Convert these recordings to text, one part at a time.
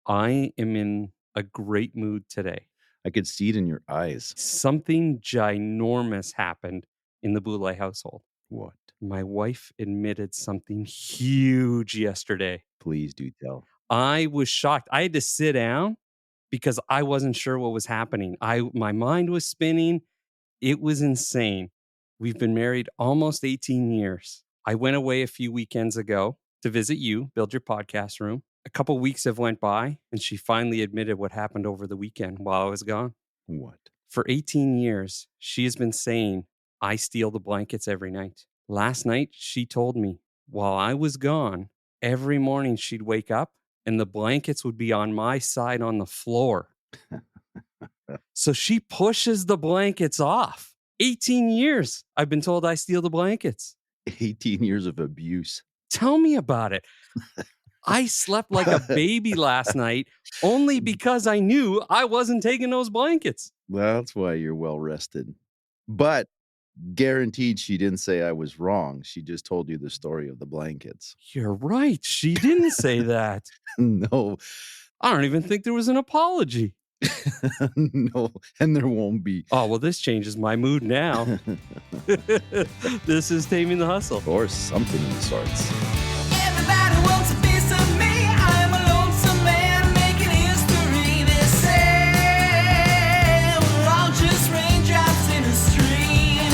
I am in a great mood today. I could see it in your eyes. Something ginormous happened in the Boulay household. What? My wife admitted something huge yesterday. Please do tell. I was shocked. I had to sit down because I wasn't sure what was happening. My mind was spinning. It was insane. We've been married almost 18 years. I went away a few weekends ago to visit you, build your podcast room. A couple weeks have went by, and she finally admitted what happened over the weekend while I was gone. What? For 18 years, she has been saying, I steal the blankets every night. Last night, she told me while I was gone, every morning she'd wake up and the blankets would be on my side on the floor. So she pushes the blankets off. 18 years I've been told I steal the blankets. 18 years of abuse. Tell me about it. I slept like a baby last night only because I knew I wasn't taking those blankets. That's why you're well rested. But guaranteed she didn't say I was wrong. She just told you the story of the blankets. You're right. She didn't say that. No, I don't even think there was an apology. no, and there won't be. Oh, well, this changes my mood now. This is Taming the Hustle. Or something of the sorts. Everybody wants a piece of me. I'm a lonesome man making history. They say we're all just raindrops in a stream.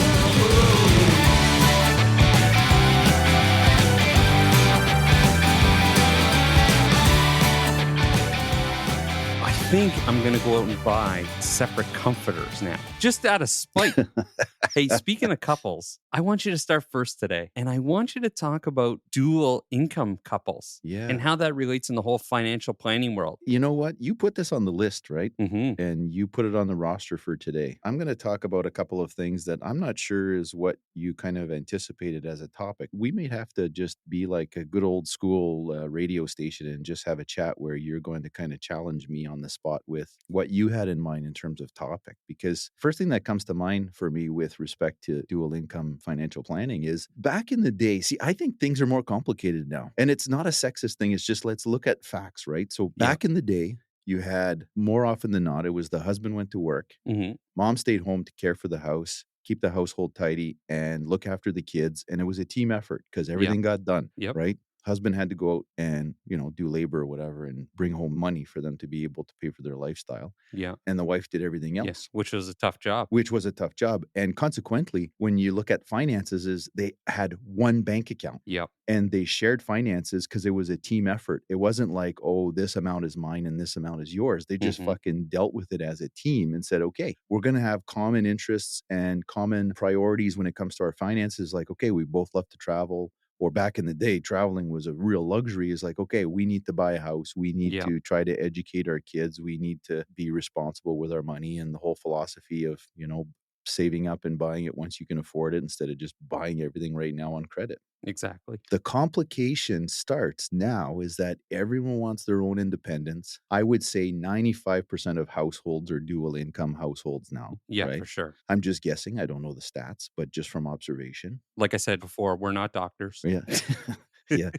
I think I'm going to go out and buy separate comforters now, just out of spite. Hey, speaking of couples, I want you to start first today. And I want you to talk about dual income couples Yeah. and how that relates in the whole financial planning world. You know what? You put this on the list, right? Mm-hmm. And you put it on the roster for today. I'm going to talk about a couple of things that I'm not sure is what you kind of anticipated as a topic. We may have to just be like a good old school radio station and just have a chat where you're going to kind of challenge me on the spot with what you had in mind in terms of topic. Because first thing that comes to mind for me with respect to dual income financial planning is back in the day, see, I think things are more complicated now. And it's not a sexist thing. It's just let's look at facts, right? So back in the day, you had more often than not, it was the husband went to work, Mm-hmm. mom stayed home to care for the house, keep the household tidy, and look after the kids. And it was a team effort because everything got done, Yep. right? Husband had to go out and, do labor or whatever and bring home money for them to be able to pay for their lifestyle. Yeah. And the wife did everything else. Yes. Which was a tough job. Which was a tough job. And consequently, when you look at finances, is they had one bank account. Yep. And they shared finances because it was a team effort. It wasn't like, oh, this amount is mine and this amount is yours. They just fucking dealt with it as a team and said, okay, we're going to have common interests and common priorities when it comes to our finances. Like, okay, we both love to travel. Or back in the day, traveling was a real luxury. Is like, okay, we need to buy a house. We need to try to educate our kids. We need to be responsible with our money, and the whole philosophy of, saving up and buying it once you can afford it instead of just buying everything right now on credit. Exactly. The complication starts now is that everyone wants their own independence. I would say 95% of households are dual income households now. Yeah, right? for sure. I'm just guessing. I don't know the stats, but just from observation. Like I said before, we're not doctors. Yeah.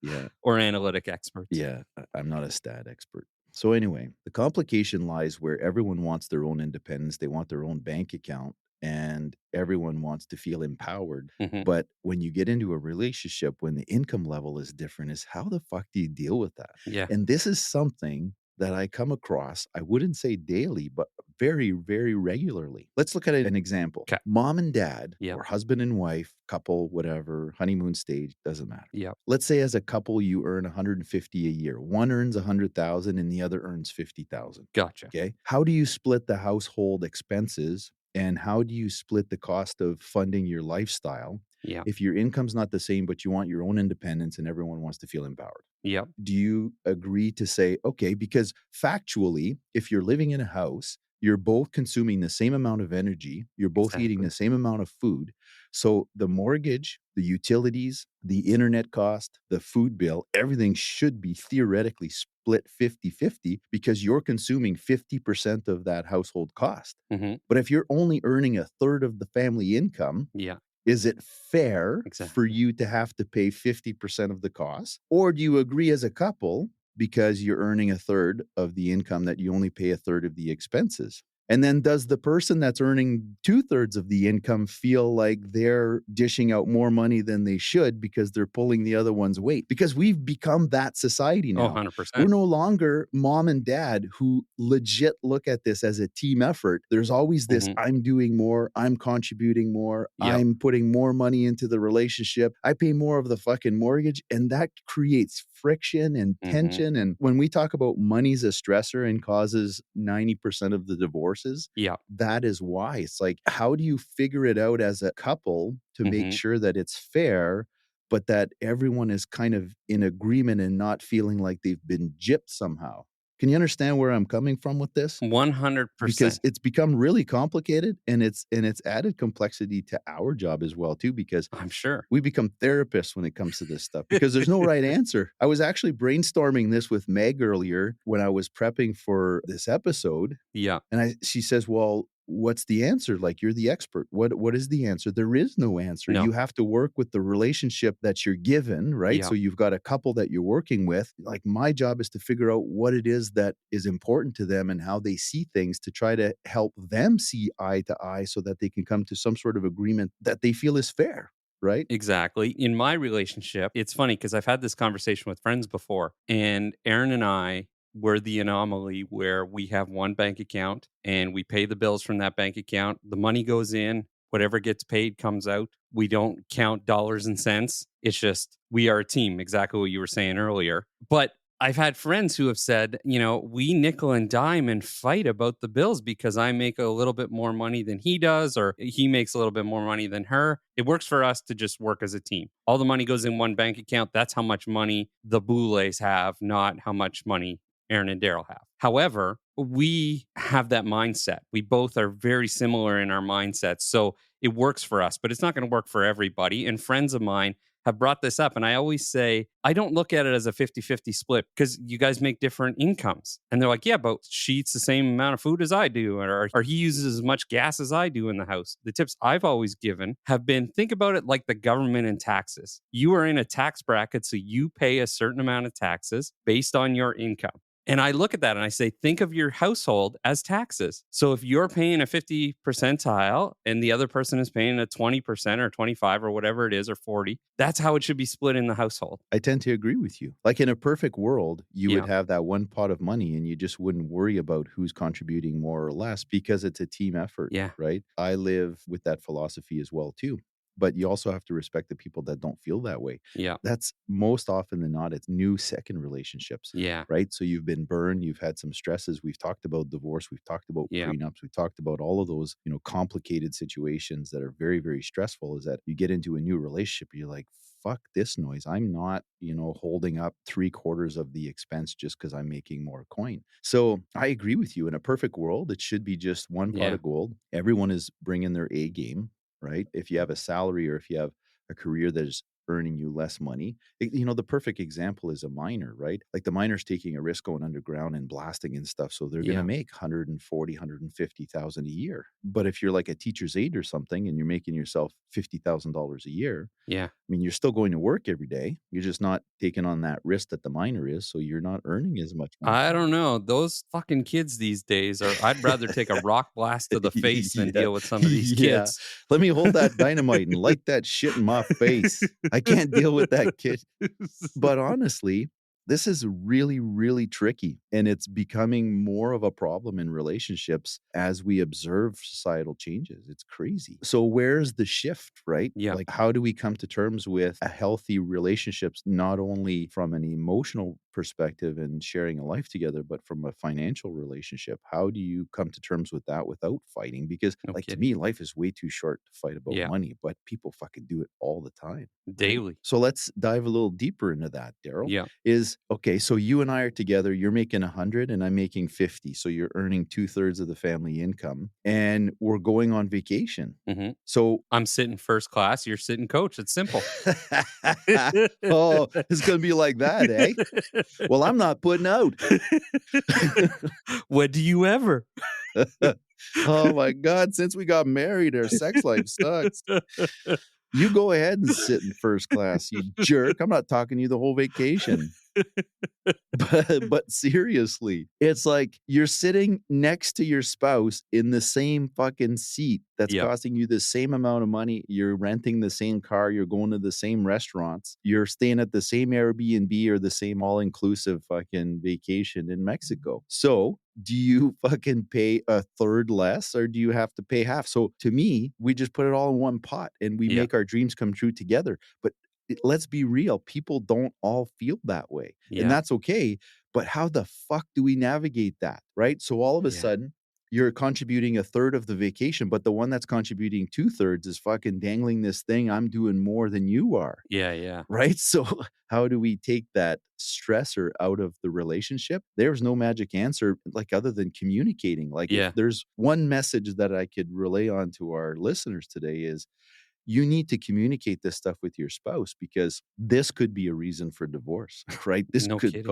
Yeah. Or analytic experts. Yeah. I'm not a stat expert. So anyway, the complication lies where everyone wants their own independence. They want their own bank account and everyone wants to feel empowered. Mhm. But when you get into a relationship, when the income level is different, is how the fuck do you deal with that? Yeah. And this is something that I come across, I wouldn't say daily, but very, very regularly. Let's look at an example. 'Kay. Mom and dad, Yep. or husband and wife, couple, whatever, honeymoon stage, doesn't matter. Yep. Let's say as a couple, you earn 150 a year. One earns 100,000 and the other earns 50,000. Gotcha. Okay. How do you split the household expenses and how do you split the cost of funding your lifestyle Yeah. if your income's not the same, but you want your own independence and everyone wants to feel empowered? Yep. Do you agree to say, okay, because factually, if you're living in a house, you're both consuming the same amount of energy, you're both eating Exactly. the same amount of food. So the mortgage, the utilities, the internet cost, the food bill, everything should be theoretically split 50-50 because you're consuming 50% of that household cost. Mhm. But if you're only earning a third of the family income, Yeah. is it fair Exactly. for you to have to pay 50% of the cost? Or do you agree as a couple because you're earning a third of the income that you only pay a third of the expenses. And then does the person that's earning 2/3 of the income feel like they're dishing out more money than they should because they're pulling the other one's weight? Because we've become that society Oh, now. 100%. We're no longer mom and dad who legit look at this as a team effort. There's always this, Mhm. I'm doing more, I'm contributing more, Yep. I'm putting more money into the relationship, I pay more of the fucking mortgage, and that creates friction and Mhm. tension. And when we talk about money's a stressor and causes 90% of the divorces, Yeah. that is why. It's like, how do you figure it out as a couple to make Mhm. sure that it's fair, but that everyone is kind of in agreement and not feeling like they've been gypped somehow? Can you understand where I'm coming from with this? Because 100%. it's become really complicated, and it's added complexity to our job as well too, because I'm sure. we become therapists when it comes to this stuff because there's no right answer. I was actually brainstorming this with Meg earlier when I was prepping for this episode, Yeah. and she says, "Well, what's the answer? Like, you're the expert. What is the answer?" There is no answer. No. You have to work with the relationship that you're given, right? Yeah. So you've got a couple that you're working with. Like, my job is to figure out what it is that is important to them and how they see things, to try to help them see eye to eye so that they can come to some sort of agreement that they feel is fair, right? Exactly. In my relationship, it's funny because I've had this conversation with friends before, and Aaron and I were the anomaly where we have one bank account and we pay the bills from that bank account. The money goes in, whatever gets paid comes out. We don't count dollars and cents. It's just we are a team, exactly what you were saying earlier. But I've had friends who have said, we nickel and dime and fight about the bills because I make a little bit more money than he does, or he makes a little bit more money than her. It works for us to just work as a team. All the money goes in one bank account. That's how much money the Boulets have, not how much money Aaron and Darryl have. However, we have that mindset. We both are very similar in our mindsets. So it works for us, but it's not going to work for everybody. And friends of mine have brought this up. And I always say, I don't look at it as a 50-50 split because you guys make different incomes. And they're like, yeah, but she eats the same amount of food as I do, or he uses as much gas as I do in the house. The tips I've always given have been, think about it like the government and taxes. You are in a tax bracket, so you pay a certain amount of taxes based on your income. And I look at that and I say, think of your household as taxes. So if you're paying a 50 percentile and the other person is paying a 20% or 25 or whatever it is, or 40, that's how it should be split in the household. I tend to agree with you. Like, in a perfect world, you would Yeah. have that one pot of money and you just wouldn't worry about who's contributing more or less because it's a team effort, Yeah. right? I live with that philosophy as well too. But you also have to respect the people that don't feel that way. Yeah. That's most often than not, it's new second relationships, Yeah. right? So you've been burned, you've had some stresses. We've talked about divorce, we've talked about Yeah. prenups, we've talked about all of those, complicated situations that are very, very stressful. Is that you get into a new relationship, you're like, fuck this noise. I'm not, holding up 3/4 of the expense just because I'm making more coin. So I agree with you. In a perfect world, it should be just one pot Yeah. of gold. Everyone is bringing their A game, right? If you have a salary or if you have a career that is earning you less money, the perfect example is a miner, right? Like, the miner's taking a risk going underground and blasting and stuff. So they're going Yeah. to make 140, 150,000 a year. But if you're like a teacher's aide or something and you're making yourself $50,000 a year, Yeah. I mean, you're still going to work every day. You're just not taking on that risk that the miner is. So you're not earning as much money. I don't know. Those fucking kids these days I'd rather take a rock blast to the face than Yeah. deal with some of these Yeah. kids. Let me hold that dynamite and light that shit in my face. I can't deal with that kid. But honestly, this is really, really tricky. And it's becoming more of a problem in relationships as we observe societal changes. It's crazy. So where's the shift, right? Yeah. Like, how do we come to terms with a healthy relationships, not only from an emotional perspective and sharing a life together, but from a financial relationship? How do you come to terms with that without fighting? Because, No like, to kidding. me, life is way too short to fight about Yeah. money, but people fucking do it all the time. right? Daily. So let's dive a little deeper into that, Darryl. Yeah. Is okay. So you and I are together. You're making 100 and I'm making 50. So you're earning 2/3 of the family income and we're going on vacation. hmm So, I'm sitting first class. You're sitting coach. It's simple. oh, it's going to be like that, eh? Well, I'm not putting out. What do you ever? Oh my God. Since we got married, our sex life sucks. You go ahead and sit in first class, you jerk. I'm not talking to you the whole vacation. But seriously, it's like you're sitting next to your spouse in the same fucking seat that's Yep. costing you the same amount of money. You're renting the same car, you're going to the same restaurants, you're staying at the same Airbnb or the same all-inclusive fucking vacation in Mexico. So, do you fucking pay a third less or do you have to pay half? So, to me, we just put it all in one pot and we Yeah. make our dreams come true together. But let's be real, people don't all feel that way, and Yeah. that's okay, but how the fuck do we navigate that, right? So all of a Yeah. sudden, you're contributing a third of the vacation, but the one that's contributing two-thirds is fucking dangling this thing, "I'm doing more than you are," Yeah. Yeah. right? So how do we take that stressor out of the relationship? There's no magic answer, like, other than communicating. Like, if Yeah. there's one message that I could relay on to our listeners today is you need to communicate this stuff with your spouse because this could be a reason for divorce, right? No kidding.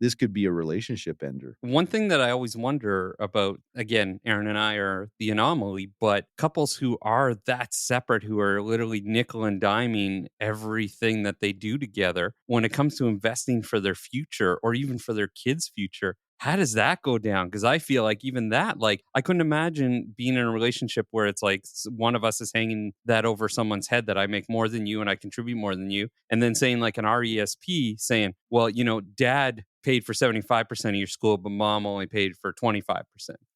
This could be a relationship ender. One thing that I always wonder about, again, Aaron and I are the anomaly, but couples who are that separate, who are literally nickel and diming everything that they do together when it comes to investing for their future or even for their kids' future, how does that go down? Because I feel like even that, like, I couldn't imagine being in a relationship where it's like one of us is hanging that over someone's head that I make more than you and I contribute more than you. And then saying, like, an RESP saying, well, dad paid for 75% of your school, but mom only paid for 25%.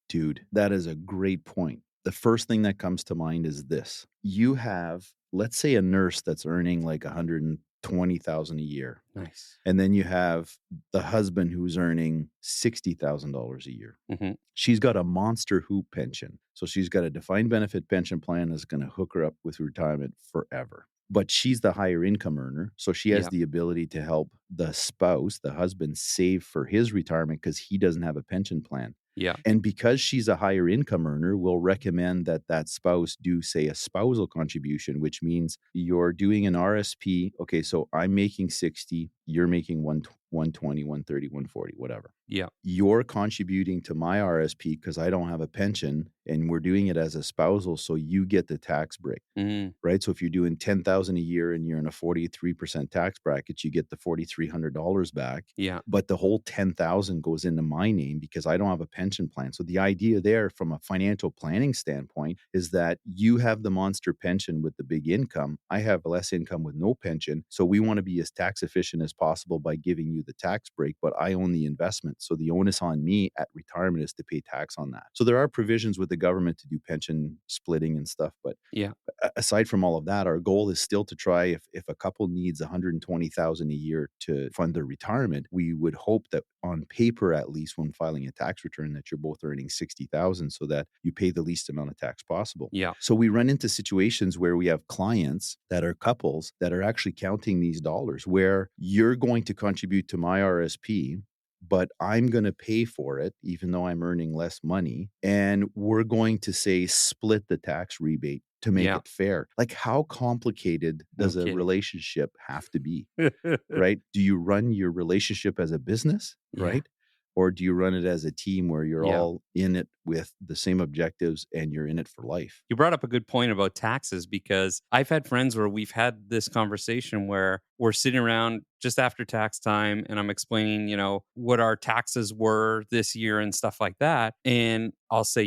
Dude, that is a great point. The first thing that comes to mind is this. You have, let's say, a nurse that's earning like 120,000 a year. Nice. And then you have the husband who's earning $60,000 a year. Hmm. She's got a monster hoop pension. So she's got a defined benefit pension plan that's going to hook her up with retirement forever. But she's the higher income earner. So she has Yeah. the ability to help the spouse, the husband, save for his retirement because he doesn't have a pension plan. Yeah. And because she's a higher income earner, we'll recommend that that spouse do, say, a spousal contribution, which means you're doing an RSP. Okay, so I'm making 60, you're making 120, 130, 140, whatever. Yeah. You're contributing to my RSP because I don't have a pension, and we're doing it as a spousal, so you get the tax break. Mm, Right? So if you're doing 10,000 a year and you're in a 43% tax bracket, you get the $4,300 back. yeah. But the whole 10,000 goes into my name because I don't have a pension plan. So the idea there from a financial planning standpoint is that you have the monster pension with the big income. I have less income with no pension. So we want to be as tax efficient as possible by giving you the tax break, but I own the investment. So the onus on me at retirement is to pay tax on that. So there are provisions with the government to do pension splitting and stuff, but Yeah. aside from all of that, our goal is still to try, if a couple needs 120,000 a year to fund their retirement, we would hope that on paper, at least when filing a tax return, that you're both earning 60,000 so that you pay the least amount of tax possible. Yeah. So we run into situations where we have clients that are couples that are actually counting these dollars where you're going to contribute to my RSP, but I'm going to pay for it, even though I'm earning less money. And we're going to say split the tax rebate to make Yeah. it fair. Like, how complicated No does a kidding. relationship have to be? Right? Do you run your relationship as a business? Yeah. Right? Or do you run it as a team where you're Yeah. all in it with the same objectives and you're in it for life? You brought up a good point about taxes because I've had friends where we've had this conversation where we're sitting around just after tax time and I'm explaining, what our taxes were this year and stuff like that. And I'll say,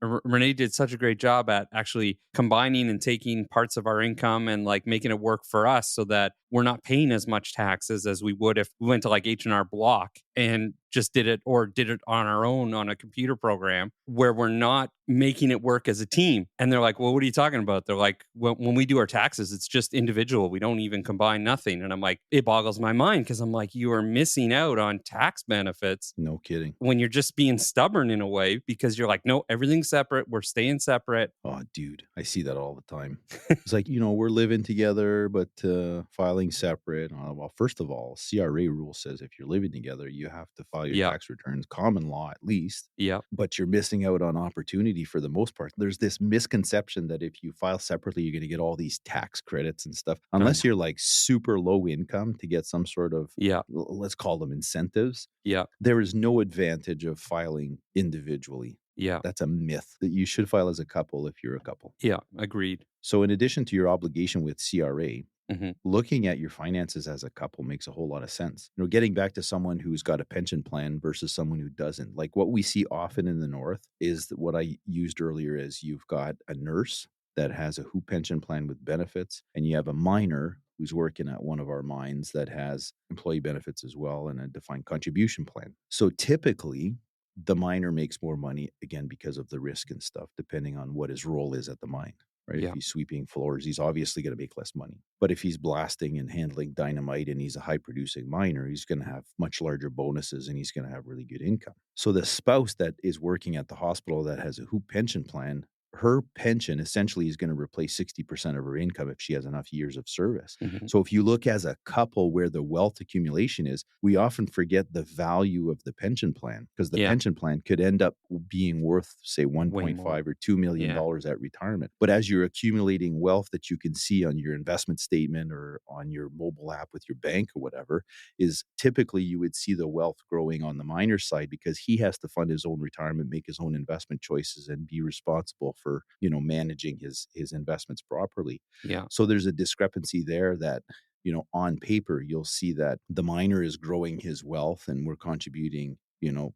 Renee did such a great job at actually combining and taking parts of our income and like making it work for us so that we're not paying as much taxes as we would if we went to like H&R Block and just did it on our own on a computer program where we're not making it work as a team. And they're like, well, what are you talking about? They're like, when we do our taxes, it's just individual. We don't even combine nothing. And I'm like, it boggles my mind because I'm like, you are missing out on tax benefits No kidding. when you're just being stubborn in a way because you're like, no, everything's separate. We're staying separate. Oh, dude, I see that all the time. It's like, we're living together, but filing separate. Well, first of all, CRA rule says if you're living together, you have to file your Yeah. tax returns, common law at least. Yeah. But you're missing out on opportunity for the most part. There's this misconception that if you file separately, you're going to get all these tax credits and stuff, unless you're like super low income to get some sort of, Yeah. let's call them incentives. Yeah. There is no advantage of filing individually. Yeah. That's a myth that you should file as a couple if you're a couple. Yeah. Agreed. So in addition to your obligation with CRA, Hmm. looking at your finances as a couple makes a whole lot of sense. Getting back to someone who's got a pension plan versus someone who doesn't. Like what we see often in the North is that what I used earlier is you've got a nurse that has a WHO pension plan with benefits, and you have a miner who's working at one of our mines that has employee benefits as well and a defined contribution plan. So typically, the miner makes more money again because of the risk and stuff, depending on what his role is at the mine. Right? If Yeah. he's sweeping floors, he's obviously going to make less money. But if he's blasting and handling dynamite and he's a high producing miner, he's going to have much larger bonuses and he's going to have really good income. So the spouse that is working at the hospital that has a WHO pension plan, her pension essentially is going to replace 60% of her income if she has enough years of service. Hmm. So if you look as a couple where the wealth accumulation is, we often forget the value of the pension plan because the Yeah. pension plan could end up being worth, say, Way 1.5 more. or $2 million Yeah. at retirement. But as you're accumulating wealth that you can see on your investment statement or on your mobile app with your bank or whatever, is typically you would see the wealth growing on the miner's side because he has to fund his own retirement, make his own investment choices, and be responsible for, managing his investments properly. Yeah. So there's a discrepancy there that, on paper, you'll see that the miner is growing his wealth and we're contributing,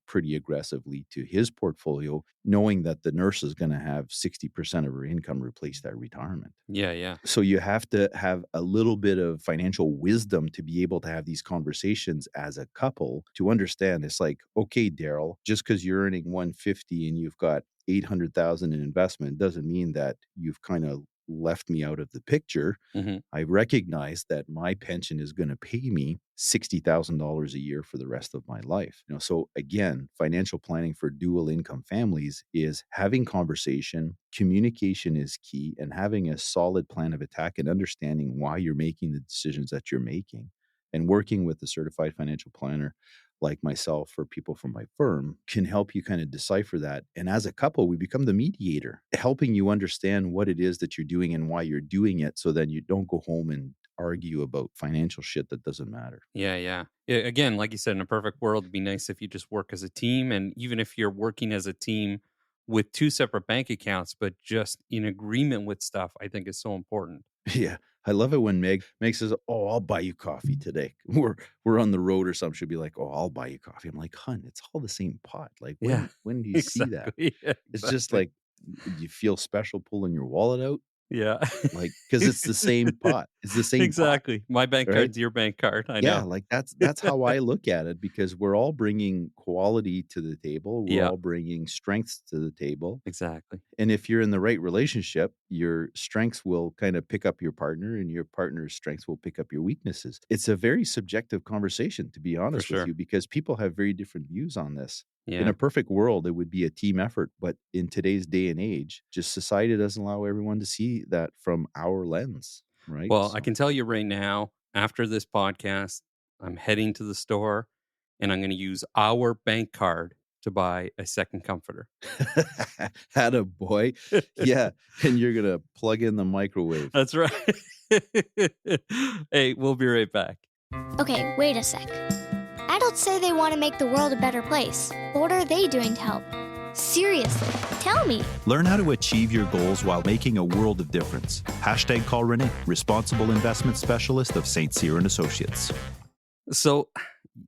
pretty aggressively to his portfolio, knowing that the nurse is going to have 60% of her income replaced at retirement. Yeah. Yeah. So you have to have a little bit of financial wisdom to be able to have these conversations as a couple to understand it's like, okay, Darryl, just because you're earning 150 and you've got 800,000 in investment doesn't mean that you've kind of left me out of the picture. Hmm. I recognize that my pension is going to pay me $60,000 a year for the rest of my life. So again, financial planning for dual income families is having conversation, communication is key, and having a solid plan of attack and understanding why you're making the decisions that you're making. And working with a certified financial planner like myself or people from my firm can help you kind of decipher that. And as a couple, we become the mediator, helping you understand what it is that you're doing and why you're doing it so then you don't go home and argue about financial shit that doesn't matter. Yeah, yeah. Again, like you said, in a perfect world, it'd be nice if you just work as a team. And even if you're working as a team with two separate bank accounts, but just in agreement with stuff, I think is so important. Yeah. I love it when Meg says, "Oh, I'll buy you coffee today." We're on the road or something. She'll be like, "Oh, I'll buy you coffee." I'm like, "Hun, it's all the same pot. Like Yeah, when do you see that?" exactly. Yeah, It's just exactly. like you feel special pulling your wallet out, Yeah. like because it's the same pot. It's the same pot, Exactly. My bank right? card's your bank card. I Yeah, know. like that's how I look at it because we're all bringing quality to the table. We're Yeah, all bringing strengths to the table. exactly. And if you're in the right relationship, your strengths will kind of pick up your partner and your partner's strengths will pick up your weaknesses. It's a very subjective conversation, to be For honest with sure. you, because people have very different views on this. In Yeah. a perfect world, it would be a team effort. But in today's day and age, just society doesn't allow everyone to see that from our lens, right? Well, I So can tell you right now, after this podcast, I'm heading to the store and I'm going to use our bank card to buy a second comforter. had a boy. Yeah. And you're going to plug in the microwave. That's right. Hey, we'll be right back. Okay, wait a sec. Adults say they want to make the world a better place. But what are they doing to help? Seriously, tell me. Learn how to achieve your goals while making a world of difference. Hashtag call René, responsible investment specialist of St. Cyr and Associates. So,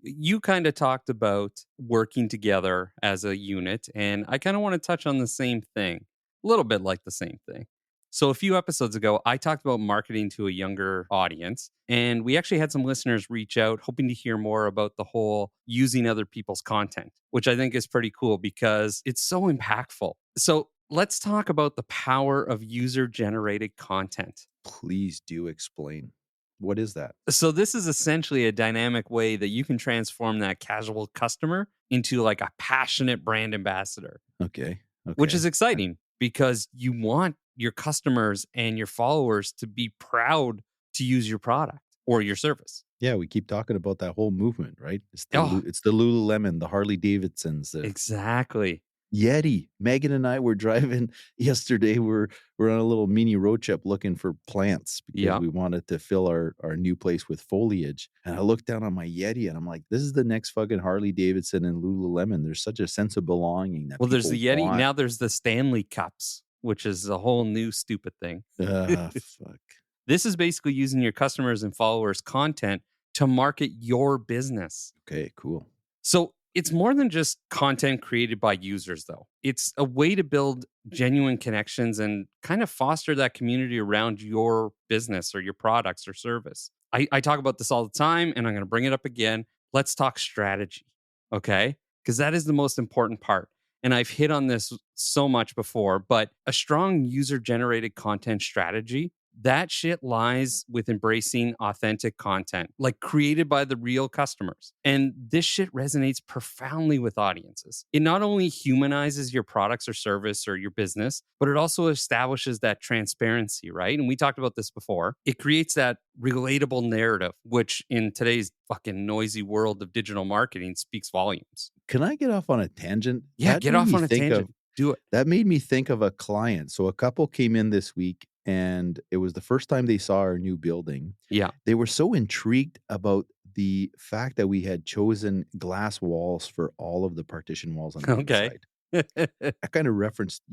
you kind of talked about working together as a unit, and I kind of want to touch on the same thing, a little bit like the same thing. So, a few episodes ago, I talked about marketing to a younger audience, and we actually had some listeners reach out hoping to hear more about the whole using other people's content, which I think is pretty cool because it's so impactful. So, let's talk about the power of user generated content. Please do explain. What is that? So this is essentially a dynamic way that you can transform that casual customer into like a passionate brand ambassador, Okay. which is Okay. exciting because you want your customers and your followers to be proud to use your product or your service. Yeah, we keep talking about that whole movement, right? Oh, It's the Lululemon, the Harley Davidsons. exactly. Yeti. Megan and I were driving yesterday. We're on a little mini road trip looking for plants because Yeah. we wanted to fill our new place with foliage. And I looked down on my Yeti and I'm like, this is the next fucking Harley Davidson and Lululemon. There's such a sense of belonging that Well, there's people the Yeti. want. Now there's the Stanley Cups, which is a whole new stupid thing. Fuck. This is basically using your customers and followers' content to market your business. Okay, cool. So it's more than just content created by users, though. It's a way to build genuine connections and kind of foster that community around your business or your products or service. I talk about this all the time, and I'm going to bring it up again. Let's talk strategy, okay? Because that is the most important part. And I've hit on this so much before, but a strong user generated content strategy, that shit lies with embracing authentic content, like created by the real customers. And this shit resonates profoundly with audiences. It not only humanizes your products or service or your business, but it also establishes that transparency, right? And we talked about this before. It creates that relatable narrative, which in today's fucking noisy world of digital marketing speaks volumes. Can I get off on a tangent? Yeah, That get made off me on a think tangent. Do it. That made me think of a client. So a couple came in this week and it was the first time they saw our new building. Yeah. They were so intrigued about the fact that we had chosen glass walls for all of the partition walls on the Okay. inside. I kind of referenced,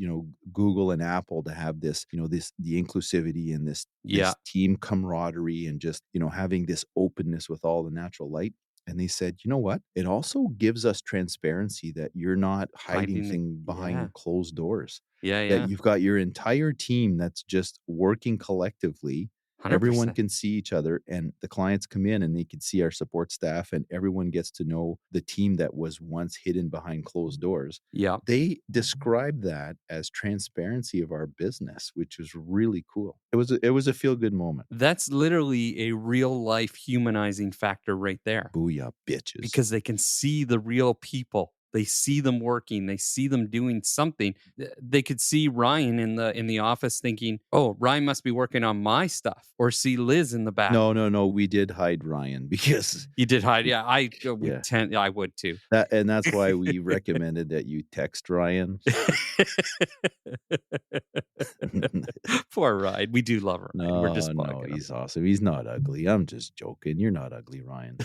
Google and Apple to have this, the inclusivity and this Yeah. team camaraderie and just, having this openness with all the natural light. And they said, you know what? It also gives us transparency that you're not hiding Hiding it. things behind Yeah. closed doors. Yeah. That you've got your entire team that's just working collectively. 100%. Everyone can see each other, and the clients come in and they can see our support staff, and everyone gets to know the team that was once hidden behind closed doors. Yeah. They described that as transparency of our business, which was really cool. It was a feel good moment. That's literally a real life humanizing factor right there. Booyah, bitches. Because they can see the real people. They see them working. They see them doing something. They could see Ryan in the office thinking, "Oh, Ryan must be working on my stuff," or see Liz in the back. No, we did hide Ryan because You did hide. Yeah, I would too. that's why we recommended that you text Ryan. Poor Ryan. We do love Ryan. No, We're just he's awesome. He's not ugly. I'm just joking. You're not ugly, Ryan.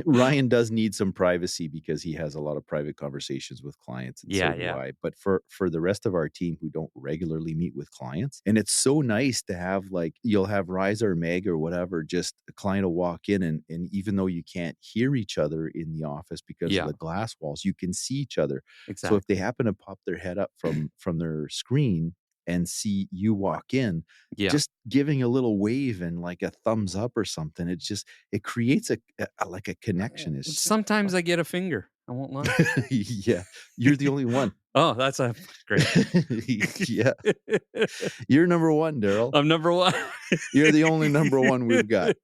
Ryan does need some privacy because he has a lot of private conversations with clients. And so do I. But for the rest of our team who don't regularly meet with clients, and it's so nice to have, like, you'll have Riza or Meg or whatever, just a client will walk in and even though you can't hear each other in the office because of the glass walls, you can see each other. Exactly. So if they happen to pop their head up from their screen and see you walk in, just giving a little wave and like a thumbs up or something, it creates a connection. It's sometimes I get a finger. I won't lie. Yeah, you're the only one. Oh, that's great. Yeah, you're number one, Darryl. I'm number one. You're the only number one we've got.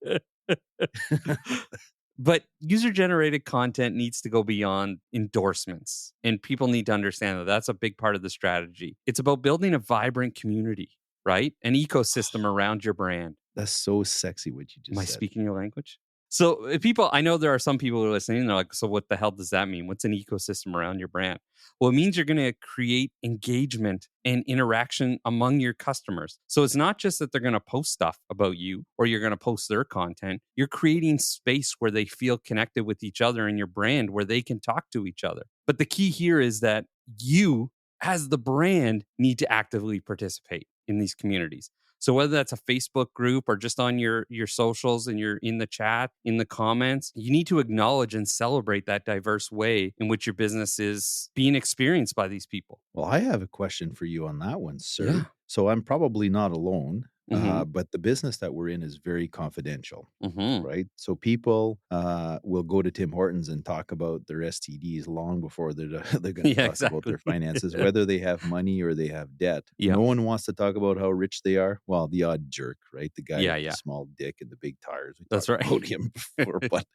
But user-generated content needs to go beyond endorsements, and people need to understand that that's a big part of the strategy. It's about building a vibrant community, right? An ecosystem around your brand. That's so sexy what you just said. Am I speaking your language? So I know there are some people who are listening and they're like, so what the hell does that mean? What's an ecosystem around your brand? Well, it means you're going to create engagement and interaction among your customers. So it's not just that they're going to post stuff about you or you're going to post their content. You're creating space where they feel connected with each other and your brand, where they can talk to each other. But the key here is that you, as the brand, need to actively participate in these communities. So whether that's a Facebook group or just on your socials and you're in the chat, in the comments, you need to acknowledge and celebrate that diverse way in which your business is being experienced by these people. Well, I have a question for you on that one, sir. Yeah. So I'm probably not alone. But the business that we're in is very confidential, right? So people will go to Tim Hortons and talk about their STDs long before they're going to talk about their finances, whether they have money or they have debt. No one wants to talk about how rich they are. Well, the odd jerk, right? The guy with the small dick and the big tires. We That's talked right. about him before, but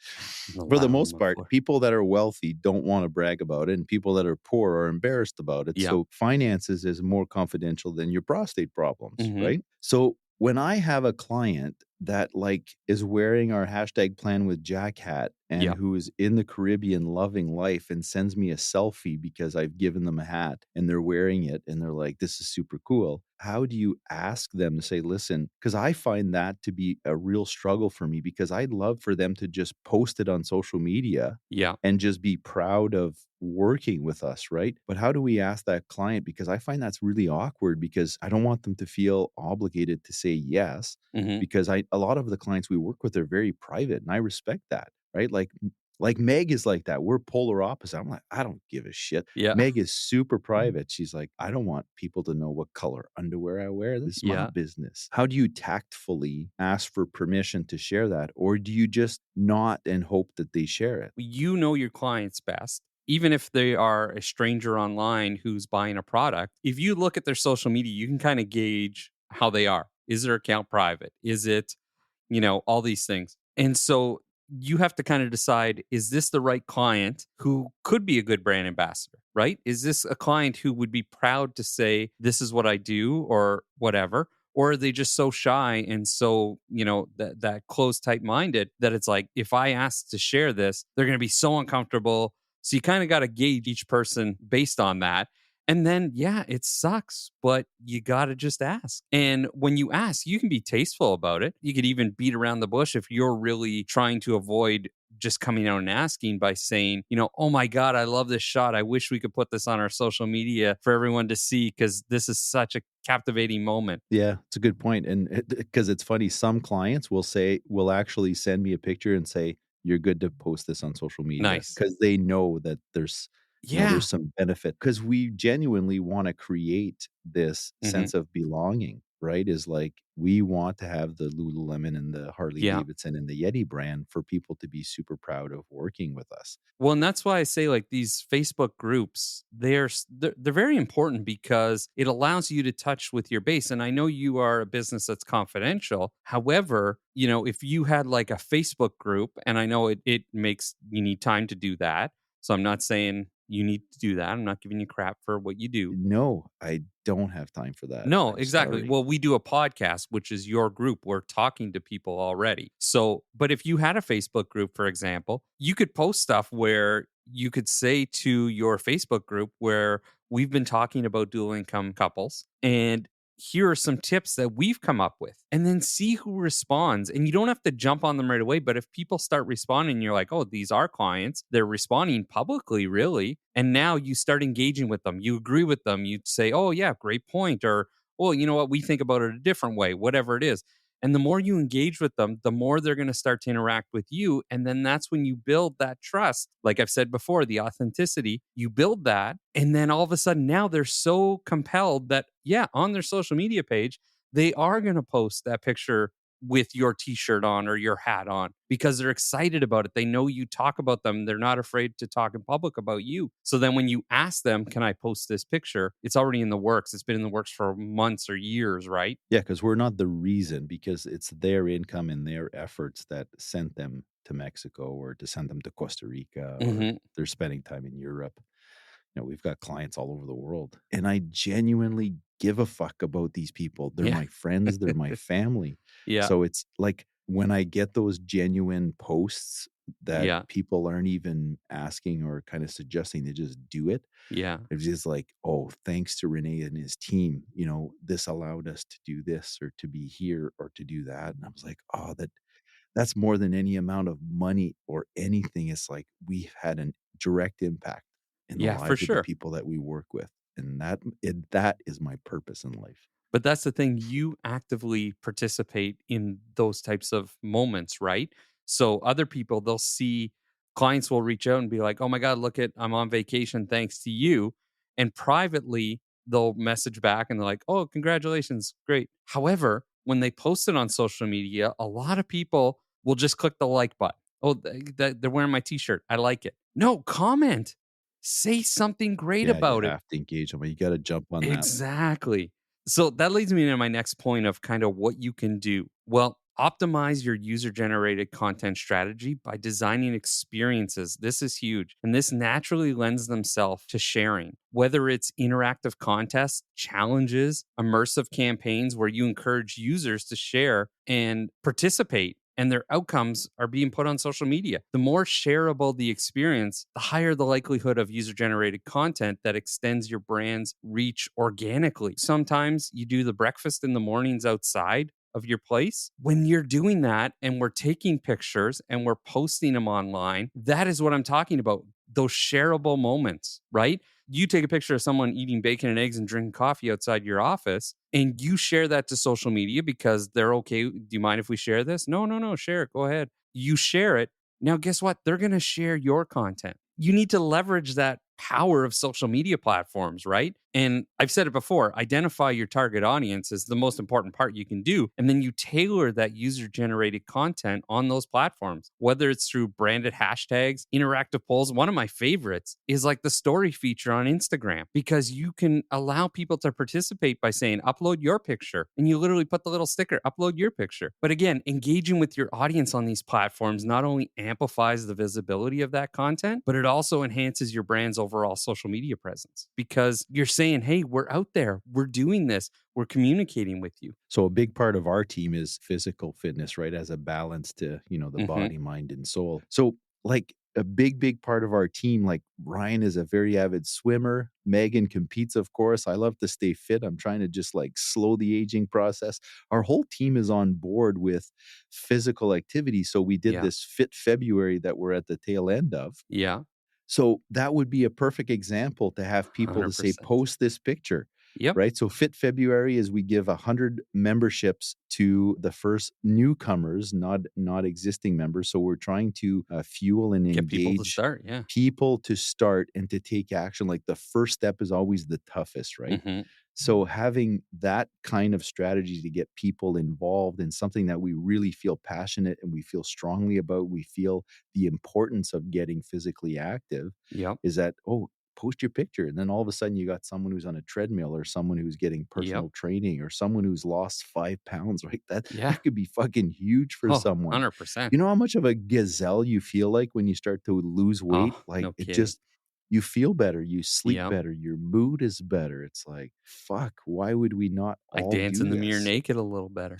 for the most part, people that are wealthy don't want to brag about it, and people that are poor are embarrassed about it. So finances is more confidential than your prostate problems, right? So when I have a client that is wearing our hashtag plan with Jack hat and Yeah. who is in the Caribbean loving life and sends me a selfie because I've given them a hat and they're wearing it and they're like, this is super cool. How do you ask them to say, listen? Because I find that to be a real struggle for me because I'd love for them to just post it on social media Yeah. and just be proud of working with us, right? But how do we ask that client? Because I find that's really awkward because I don't want them to feel obligated to say yes Hmm. because a lot of the clients we work with are very private and I respect that, right? Like Meg is like that. We're polar opposite. I'm like, I don't give a shit. Yeah. Meg is super private. She's like, I don't want people to know what color underwear I wear. This is my Yeah. business. How do you tactfully ask for permission to share that? Or do you just not and hope that they share it? You know your clients best. Even if they are a stranger online who's buying a product, if you look at their social media, you can kind of gauge how they are. Is their account private? Is it, all these things. And so you have to kind of decide, is this the right client who could be a good brand ambassador, right? Is this a client who would be proud to say, this is what I do or whatever? Or are they just so shy and so, that closed, tight minded that it's like, if I ask to share this, they're going to be so uncomfortable. So you kind of got to gauge each person based on that. And then, yeah, it sucks, but you got to just ask. And when you ask, you can be tasteful about it. You could even beat around the bush if you're really trying to avoid just coming out and asking by saying, oh my God, I love this shot. I wish we could put this on our social media for everyone to see because this is such a captivating moment. Yeah, it's a good point. And because it's funny, some clients will actually send me a picture and say, you're good to post this on social media Nice. because they know that Yeah. there's some benefit because we genuinely want to create this Hmm. sense of belonging, right? Is like we want to have the Lululemon and the Harley Yeah. Davidson and the Yeti brand for people to be super proud of working with us. Well, and that's why I say like these Facebook groups, they're very important because it allows you to touch with your base. And I know you are a business that's confidential. However, if you had like a Facebook group, and I know it makes you need time to do that. So I'm not saying you need to do that. I'm not giving you crap for what you do. No, I don't have time for that. No, I'm exactly. sorry. Well, we do a podcast, which is your group. We're talking to people already. So, but if you had a Facebook group, for example, you could post stuff where you could say to your Facebook group where we've been talking about dual income couples and here are some tips that we've come up with and then see who responds. And you don't have to jump on them right away. But if people start responding, you're like, oh, these are clients. They're responding publicly, really. And now you start engaging with them. You agree with them. You say, oh, yeah, great point. Or, well, you know what? We think about it a different way, whatever it is. And the more you engage with them, the more they're going to start to interact with you. And then that's when you build that trust. Like I've said before, the authenticity, you build that. And then all of a sudden now they're so compelled that, yeah, on their social media page, they are going to post that picture with your t-shirt on or your hat on because they're excited about it. They know you talk about them. They're not afraid to talk in public about you. So then when you ask them, can I post this picture? It's already in the works. It's been in the works for months or years, right? Yeah, because we're not the reason, because it's their income and their efforts that sent them to Mexico or to send them to Costa Rica or Hmm. they're spending time in Europe. We've got clients all over the world. And I genuinely give a fuck about these people. They're Yeah. my friends, they're my family. Yeah. So it's like when I get those genuine posts that Yeah. people aren't even asking or kind of suggesting, they just do it. Yeah. It's just like, oh, thanks to René and his team, this allowed us to do this or to be here or to do that. And I was like, oh, that's more than any amount of money or anything. It's like we've had a direct impact in the Yeah, for lives of the sure. people that we work with. And that is my purpose in life. But that's the thing, you actively participate in those types of moments, right? So other people, they'll see clients will reach out and be like, "Oh my god, look at I'm on vacation thanks to you." And privately, they'll message back and they're like, "Oh, congratulations. Great." However, when they post it on social media, a lot of people will just click the like button. Oh, they're wearing my t-shirt. I like it. No, comment. Say something great Yeah, you about it. have to engage them. You got to jump on that. Exactly. So that leads me to my next point of kind of what you can do. Well, optimize your user generated content strategy by designing experiences. This is huge. And this naturally lends themselves to sharing, whether it's interactive contests, challenges, immersive campaigns where you encourage users to share and participate and their outcomes are being put on social media. The more shareable the experience, the higher the likelihood of user generated content that extends your brand's reach organically. Sometimes you do the breakfast in the mornings outside of your place. When you're doing that and we're taking pictures and we're posting them online, that is what I'm talking about. Those shareable moments, right? You take a picture of someone eating bacon and eggs and drinking coffee outside your office, and you share that to social media because they're okay. Do you mind if we share this? No, no, no, share it. Go ahead. You share it. Now, guess what? They're going to share your content. You need to leverage that power of social media platforms, right? And I've said it before, identify your target audience is the most important part you can do. And then you tailor that user generated content on those platforms, whether it's through branded hashtags, interactive polls. One of my favorites is like the story feature on Instagram, because you can allow people to participate by saying, upload your picture. And you literally put the little sticker, upload your picture. But again, engaging with your audience on these platforms not only amplifies the visibility of that content, but it also enhances your brand's overall social media presence, because you're saying, hey, we're out there, we're doing this, we're communicating with you. So a big part of our team is physical fitness, right? As a balance to, the Mm-hmm. body, mind, and soul. So like a big part of our team, like Ryan is a very avid swimmer. Megan competes, of course. I love to stay fit. I'm trying to just like slow the aging process. Our whole team is on board with physical activity. So we did Yeah. this Fit February that we're at the tail end of. Yeah. So that would be a perfect example to have people to say, 100%. post this picture, Yep. right? So Fit February is we give 100 memberships to the first newcomers, not existing members. So we're trying to fuel and Get people to engage start. Yeah. people to start and to take action. Like the first step is always the toughest, right? Mm-hmm. So having that kind of strategy to get people involved in something that we really feel passionate and we feel strongly about, we feel the importance of getting physically active, Yep. is that, oh, post your picture. And then all of a sudden you got someone who's on a treadmill or someone who's getting personal training or someone who's lost 5 pounds, right? Yeah. That could be fucking huge for Oh, someone. 100%. You know how much of a gazelle you feel like when you start to lose weight? Oh, Like no it kidding. just, you feel better, you sleep Yep. better, your mood is better. It's like, fuck, why would we not I all dance in do the mirror this? naked a little better.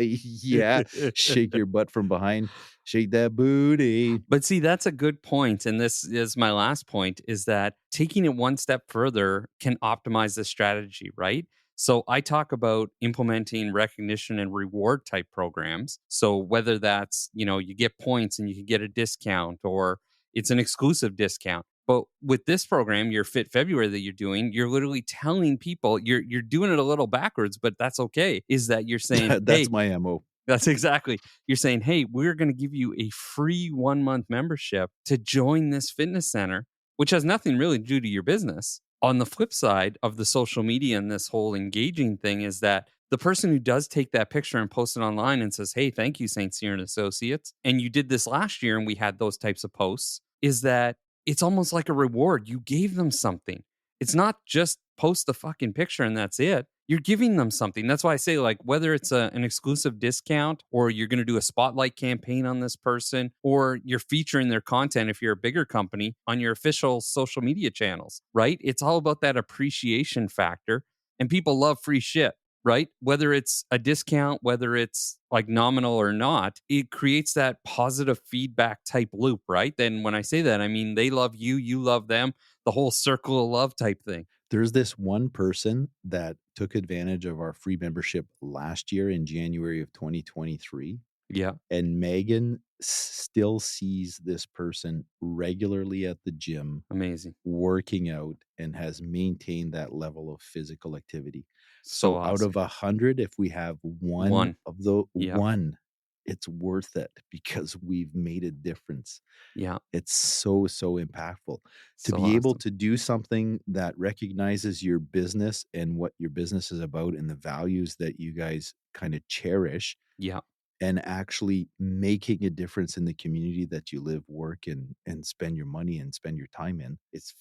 Yeah, shake your butt from behind, shake that booty. But see, that's a good point. And this is my last point, is that taking it one step further can optimize the strategy, right? So I talk about implementing recognition and reward type programs. So whether that's, you get points and you can get a discount, or it's an exclusive discount. But with this program, your Fit February that you're doing, you're literally telling people, you're doing it a little backwards, but that's okay. Is that you're saying, That's hey, my MO. that's exactly. You're saying, hey, we're going to give you a free 1 month membership to join this fitness center, which has nothing really to do to your business. On the flip side of the social media and this whole engaging thing is that the person who does take that picture and post it online and says, hey, thank you, St. Cyr and Associates, and you did this last year and we had those types of posts, is that it's almost like a reward. You gave them something. It's not just post the fucking picture and that's it. You're giving them something. That's why I say, like, whether it's an exclusive discount, or you're going to do a spotlight campaign on this person, or you're featuring their content, if you're a bigger company, on your official social media channels, right? It's all about that appreciation factor. And people love free shit, right? Whether it's a discount, whether it's like nominal or not, it creates that positive feedback type loop, right? Then when I say that, I mean, they love you, you love them, the whole circle of love type thing. There's this one person that took advantage of our free membership last year in January of 2023. Yeah. And Megan still sees this person regularly at the gym, Amazing. working out, and has maintained that level of physical activity. So So out awesome. of 100, if we have one One. of the Yeah. one, it's worth it because we've made a difference. Yeah. It's so impactful to So be able awesome. to do something that recognizes your business and what your business is about and the values that you guys kind of cherish, Yeah. and actually making a difference in the community that you live, work, and spend your money and spend your time in. It's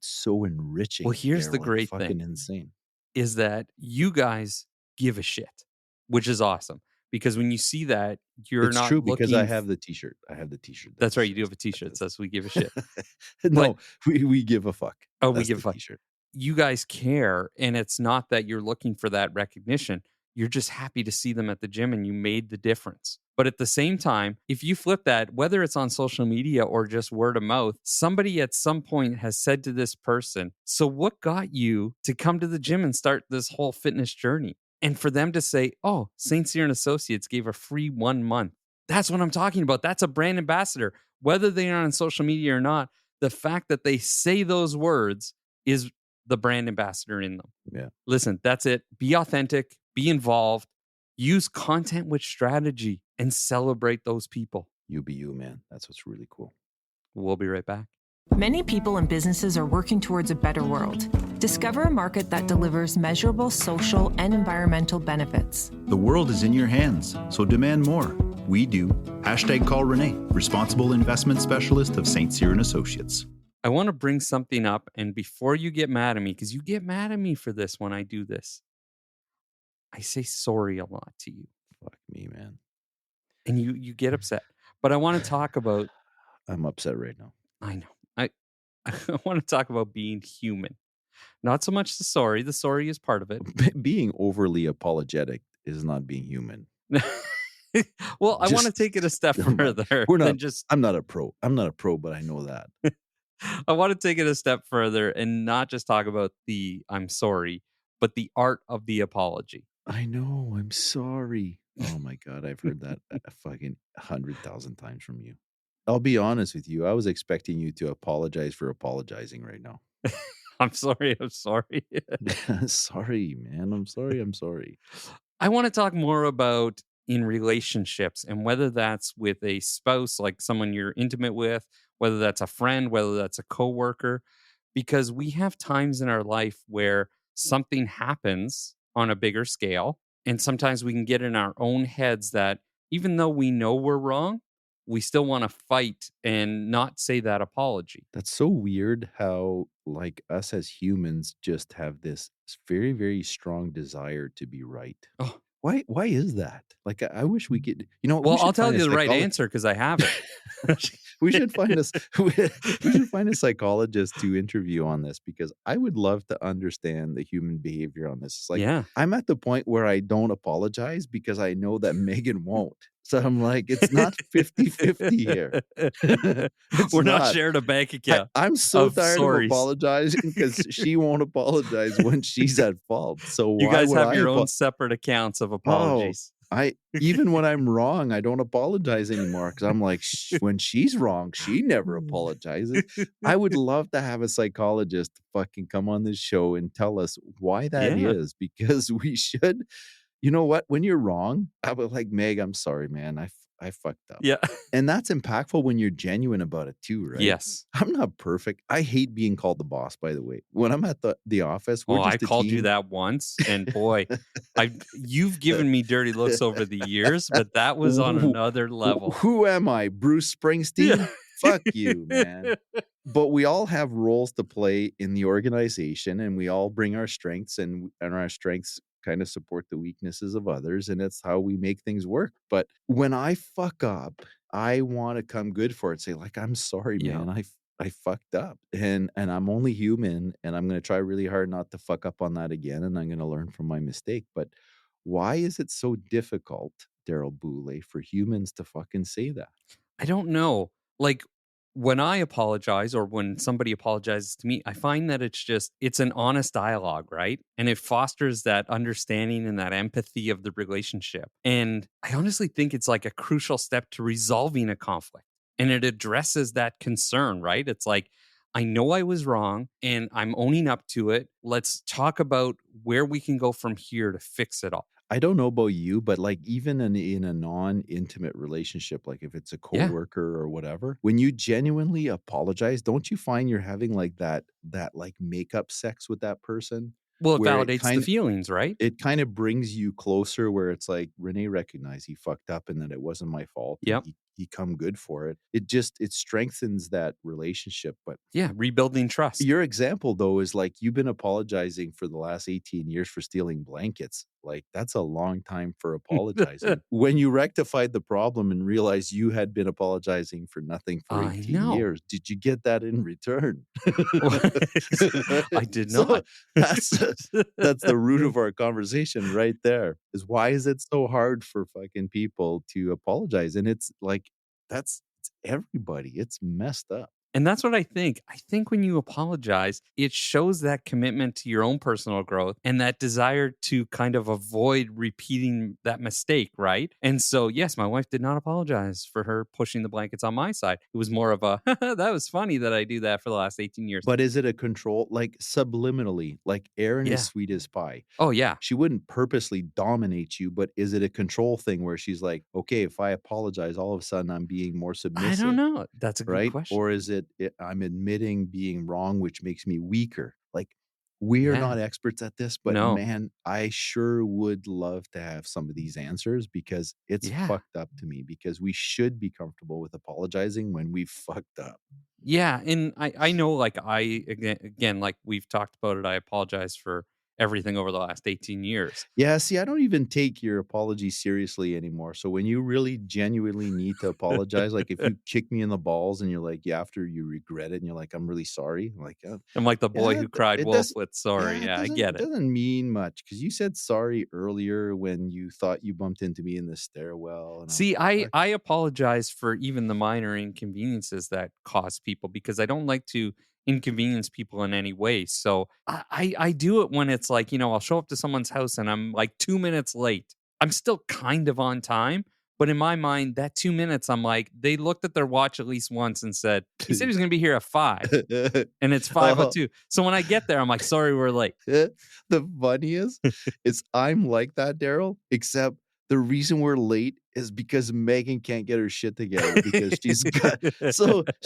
so Well, enriching, here's the Darryl, like great fucking thing insane. is that you guys give a shit, which is awesome. Because when you see that, you're It's not true because I looking. have the t-shirt. I have the t-shirt that That's right. You do says have a t-shirt that this. says we give a shit. No, But we give a fuck. oh, we That's give a the fuck. t-shirt. You guys care. And it's not that you're looking for that recognition. You're just happy to see them at the gym and you made the difference. But at the same time, if you flip that, whether it's on social media or just word of mouth, somebody at some point has said to this person, so what got you to come to the gym and start this whole fitness journey? And for them to say, oh, St. Cyr and Associates gave a free 1 month. That's what I'm talking about. That's a brand ambassador. Whether they are on social media or not, the fact that they say those words is the brand ambassador in them. Yeah. Listen, that's it. Be authentic, be involved, use content with strategy, and celebrate those people. You be you, man. That's what's really cool. We'll be right back. Many people and businesses are working towards a better world. Discover a market that delivers measurable social and environmental benefits. The world is in your hands, so demand more. We do. Hashtag call René, responsible investment specialist of St. Cyr and Associates. I want to bring something up, and before you get mad at me, because you get mad at me for this when I do this, I say sorry a lot to you. Fuck me, man. And you get upset. But I want to talk about, I'm upset right now. I know, I want to talk about being human. Not so much the sorry. The sorry is part of it. Being overly apologetic is not being human. Well, I want to take it a step further. We're not. Than just, I'm not a pro. I'm not a pro, but I know that. I want to take it a step further and not just talk about the I'm sorry, but the art of the apology. I know. I'm sorry. Oh my God. I've heard that a fucking 100,000 times from you. I'll be honest with you. I was expecting you to apologize for apologizing right now. I'm sorry. I'm sorry. Sorry, man. I'm sorry. I'm sorry. I want to talk more about in relationships and whether that's with a spouse, like someone you're intimate with, whether that's a friend, whether that's a coworker, because we have times in our life where something happens on a bigger scale. And sometimes we can get in our own heads that even though we know we're wrong, we still want to fight and not say that apology. That's so weird how, like, us as humans just have this very, very strong desire to be right. Oh. Why is that? Like, I wish we could, you know. Well, we should I'll tell find you a the right psycholo- answer because I have it. we should find us. We should find a psychologist to interview on this because I would love to understand the human behavior on this. It's like, Yeah. I'm at the point where I don't apologize because I know that Megan won't. So I'm like, it's not 50-50 here. We're not sharing a bank account. I'm so of tired sorries. of apologizing because she won't apologize when she's at fault. So You why guys would have I your own separate accounts of apologies. even when I'm wrong, I don't apologize anymore because I'm like, when she's wrong, she never apologizes. I would love to have a psychologist fucking come on this show and tell us why that is, because we should. You know what? When you're wrong, I was like, Meg, I'm sorry, man. I fucked up. Yeah. And that's impactful when you're genuine about it too, right? Yes. I'm not perfect. I hate being called the boss, by the way. When I'm at the office, we're I just a called you team. that once, and boy, you've given me dirty looks over the years, but that was on another level. Who am I? Bruce Springsteen? Yeah. Fuck you, man. But we all have roles to play in the organization, and we all bring our strengths, and our strengths kind of support the weaknesses of others, and it's how we make things work. But when I fuck up, I want to come good for it. Say, like, I'm sorry, man. I fucked up, and I'm only human, and I'm going to try really hard not to fuck up on that again, and I'm going to learn from my mistake. But why is it so difficult, Darryl Boulay, for humans to fucking say that? I don't know. Like, when I apologize or when somebody apologizes to me, I find that it's an honest dialogue, right? And it fosters that understanding and that empathy of the relationship. And I honestly think it's like a crucial step to resolving a conflict. And it addresses that concern, right? It's like, I know I was wrong and I'm owning up to it. Let's talk about where we can go from here to fix it all. I don't know about you, but like even in a non-intimate relationship, like if it's a coworker or whatever, when you genuinely apologize, don't you find you're having like that like makeup sex with that person? Well, it validates the feelings, right? It kind of brings you closer where it's like, René recognized he fucked up and that it wasn't my fault. Yep. become good for it. It strengthens that relationship. But Yeah, rebuilding trust. your example, though, is like you've been apologizing for the last 18 years for stealing blankets. Like, that's a long time for apologizing. When you rectified the problem and realized you had been apologizing for nothing for I 18 know. years, did you get that in return? I did So not. that's the root of our conversation right there, is why is it so hard for fucking people to apologize? And it's like, it's everybody. It's messed up. And that's what I think. I think when you apologize, it shows that commitment to your own personal growth and that desire to kind of avoid repeating that mistake, right? And so, yes, my wife did not apologize for her pushing the blankets on my side. It was more of a, that was funny that I do that for the last 18 years. But is it a control, like subliminally, like Erin Yeah. is sweet as pie? Oh, yeah. She wouldn't purposely dominate you, but is it a control thing where she's like, okay, if I apologize, all of a sudden I'm being more I submissive? don't know. That's a good Right? question. Or is it I'm admitting being wrong, which makes me weaker? Like, we are Yeah. not experts at this, but No. man, I sure would love to have some of these answers, because it's Yeah. fucked up to me, because we should be comfortable with apologizing when we fucked up. Yeah, and I know, like, again, like we've talked about it, I apologize for everything over the last 18 years. Yeah, see, I don't even take your apology seriously anymore. So when you really genuinely need to apologize, like if you kick me in the balls and you're like, yeah, after you regret it and you're like, I'm really sorry. I'm like, I'm like the boy yeah, who cried it wolf does- with sorry. Yeah, I get It it. doesn't mean much, because you said sorry earlier when you thought you bumped into me in the stairwell. And See, I'm like, I apologize for even the minor inconveniences that cause people because I don't like to inconvenience people in any way. So I do it when it's like, I'll show up to someone's house and I'm like 2 minutes late. I'm still kind of on time, but in my mind, that 2 minutes, I'm like, they looked at their watch at least once and said, he said he was going to be here at 5 and it's 5:02. So when I get there, I'm like, sorry, we're late. the funniest is I'm like that, Darryl, except the reason we're late is because Megan can't get her shit together, because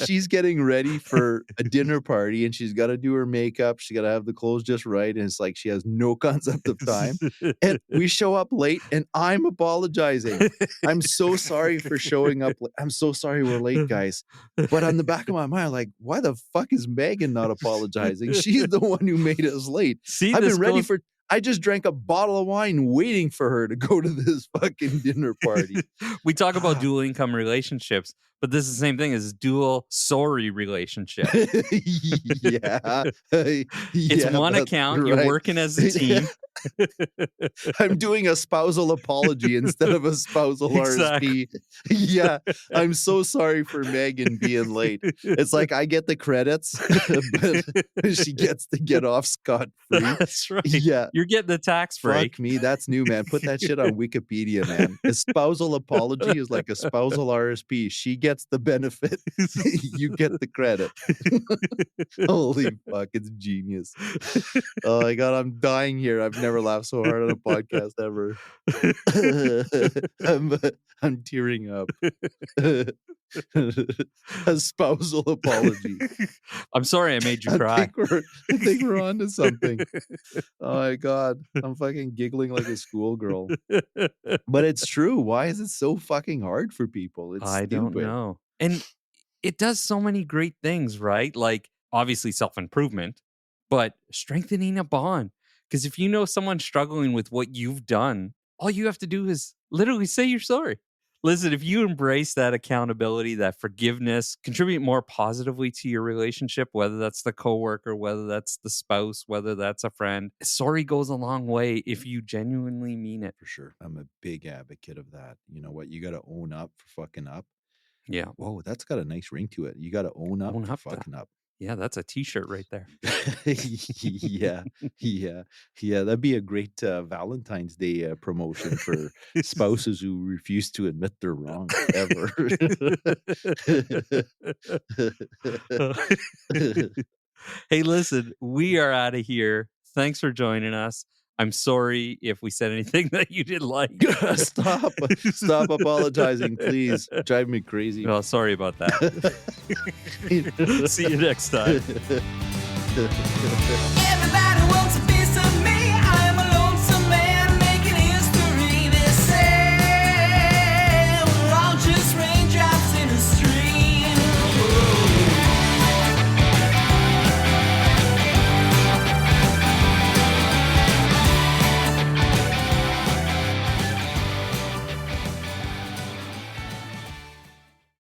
she's getting ready for a dinner party and she's got to do her makeup. She got to have the clothes just right. And it's like, she has no concept of time. And we show up late and I'm apologizing. I'm so sorry for showing up. I'm so sorry we're late, guys. But on the back of my mind, like, why the fuck is Megan not apologizing? She's the one who made us late. See, I've this been ready goes- for. I just drank a bottle of wine waiting for her to go to this fucking dinner party. We talk about dual income relationships, but this is the same thing as dual sorry relationship. Yeah. It's Yeah, one that's account. You're right. working as a team. I'm doing a spousal apology instead of a spousal Exactly. RSP. Yeah. I'm so sorry for Megan being late. It's like I get the credits, but she gets to get off scot-free. That's right. Yeah. You're getting the tax break. Fuck me, that's new, man. Put that shit on Wikipedia, man. A spousal apology is like a spousal RSP. She gets the benefit, you get the credit. Holy fuck, it's genius. Oh my god, I'm dying here. I've never laughed so hard on a podcast ever. I'm tearing up. A spousal apology. I'm sorry I made you I cry. think we're on to something. Oh my god, I'm fucking giggling like a schoolgirl. But it's true. Why is it so fucking hard for people? It's I don't stupid. know. And it does so many great things, right? Like obviously self-improvement, but strengthening a bond. Because if you know someone's struggling with what you've done, all you have to do is literally say you're sorry. Listen, if you embrace that accountability, that forgiveness, contribute more positively to your relationship, whether that's the coworker, whether that's the spouse, whether that's a friend, sorry goes a long way if you genuinely mean it. For sure. I'm a big advocate of that. You know what? You got to own up for fucking up. Yeah. Whoa, that's got a nice ring to it. You got to own up Own for up to- fucking up. Yeah, that's a t-shirt right there. Yeah. That'd be a great Valentine's Day promotion for spouses who refuse to admit they're wrong ever. Hey, listen, we are out of here. Thanks for joining us. I'm sorry if we said anything that you didn't like. Stop apologizing, please. Drive me crazy. Well, sorry about that. See you next time. Everybody wants a piece of me.